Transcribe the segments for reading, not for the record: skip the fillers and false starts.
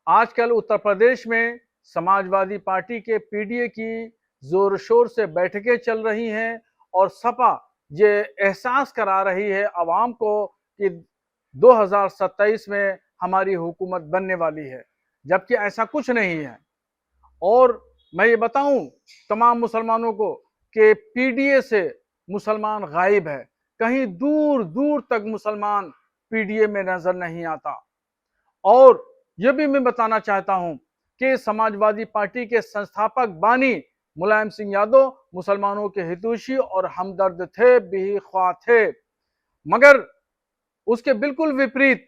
आजकल उत्तर प्रदेश में समाजवादी पार्टी के पीडीए की जोर शोर से बैठकें चल रही हैं और सपा ये एहसास करा रही है अवाम को कि 2027 में हमारी हुकूमत बनने वाली है, जबकि ऐसा कुछ नहीं है। और मैं ये बताऊं तमाम मुसलमानों को कि पीडीए से मुसलमान गायब है, कहीं दूर दूर तक मुसलमान पीडीए में नजर नहीं आता। और यह भी मैं बताना चाहता हूं कि समाजवादी पार्टी के संस्थापक बानी मुलायम सिंह यादव मुसलमानों के हितैषी और हमदर्द थे, भी ख्वाह थे, मगर उसके बिल्कुल विपरीत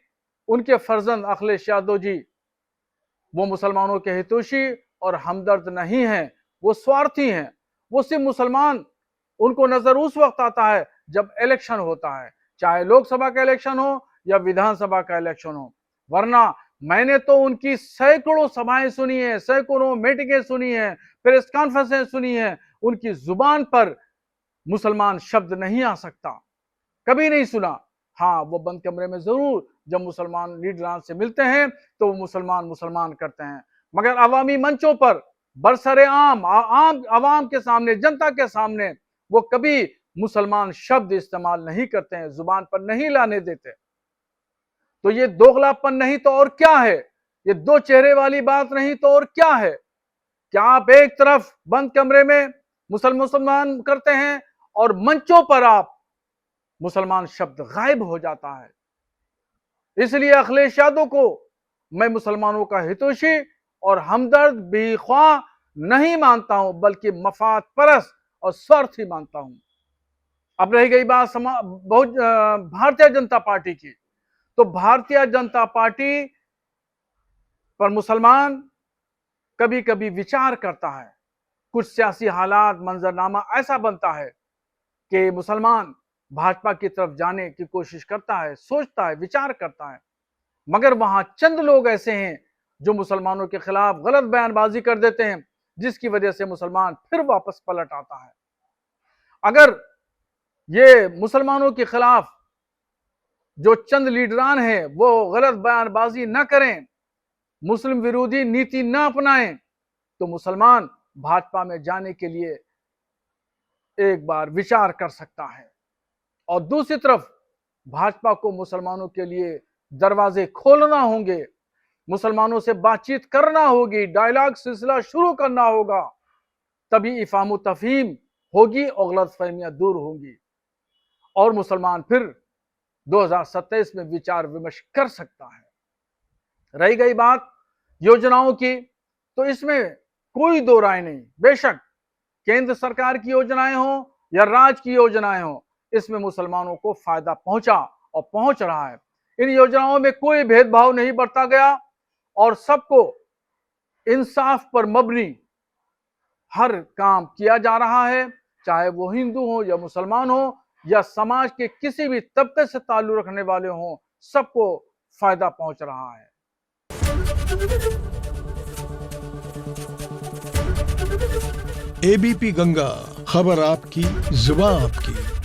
उनके फर्जंद अखिलेश यादव जी वो मुसलमानों के हितैषी और हमदर्द नहीं हैं, वो स्वार्थी हैं। वो सिर्फ मुसलमान उनको नजर उस वक्त आता है जब इलेक्शन होता है, चाहे लोकसभा का इलेक्शन हो या विधानसभा का इलेक्शन हो, वरना मैंने तो उनकी सैकड़ों सभाएं सुनी है, सैकड़ों मीटिंगें सुनी है, प्रेस कॉन्फ्रेंसें सुनी है, उनकी जुबान पर मुसलमान शब्द नहीं आ सकता, कभी नहीं सुना। हाँ, वो बंद कमरे में जरूर जब मुसलमान लीडरान से मिलते हैं तो वो मुसलमान मुसलमान करते हैं, मगर अवामी मंचों पर बरसरे आम आवाम के सामने, जनता के सामने वो कभी मुसलमान शब्द इस्तेमाल नहीं करते हैं, जुबान पर नहीं लाने देते। तो ये दोगलापन नहीं तो और क्या है, ये दो चेहरे वाली बात नहीं तो और क्या है। क्या आप एक तरफ बंद कमरे में मुसलमान करते हैं और मंचों पर आप मुसलमान शब्द गायब हो जाता है। इसलिए अखिलेश यादव को मैं मुसलमानों का हितैषी और हमदर्द भी ख्वाह नहीं मानता हूं, बल्कि मफाद परस्त और स्वार्थी मानता हूं। अब रही गई बात भारतीय जनता पार्टी की, तो भारतीय जनता पार्टी पर मुसलमान कभी कभी विचार करता है, कुछ सियासी हालात मंजरनामा ऐसा बनता है कि मुसलमान भाजपा की तरफ जाने की कोशिश करता है, सोचता है, विचार करता है, मगर वहां चंद लोग ऐसे हैं जो मुसलमानों के खिलाफ गलत बयानबाजी कर देते हैं, जिसकी वजह से मुसलमान फिर वापस पलट आता है। अगर ये मुसलमानों के खिलाफ जो चंद लीडरान हैं वो गलत बयानबाजी न करें, मुस्लिम विरोधी नीति न अपनाएं, तो मुसलमान भाजपा में जाने के लिए एक बार विचार कर सकता है। और दूसरी तरफ भाजपा को मुसलमानों के लिए दरवाजे खोलना होंगे, मुसलमानों से बातचीत करना होगी, डायलॉग सिलसिला शुरू करना होगा, तभी इफाम तफहीम होगी और गलतफहमियां दूर होंगी और मुसलमान फिर 2027 में विचार विमर्श कर सकता है। रही गई बात योजनाओं की, तो इसमें कोई दो राय नहीं, बेशक केंद्र सरकार की योजनाएं हो या राज्य की योजनाएं हो, इसमें मुसलमानों को फायदा पहुंचा और पहुंच रहा है। इन योजनाओं में कोई भेदभाव नहीं बरता गया और सबको इंसाफ पर मबनी हर काम किया जा रहा है, चाहे वो हिंदू हो या मुसलमान हो या समाज के किसी भी तबके से ताल्लुक रखने वाले हों, सबको फायदा पहुंच रहा है। एबीपी गंगा, खबर आपकी, जुबान आपकी।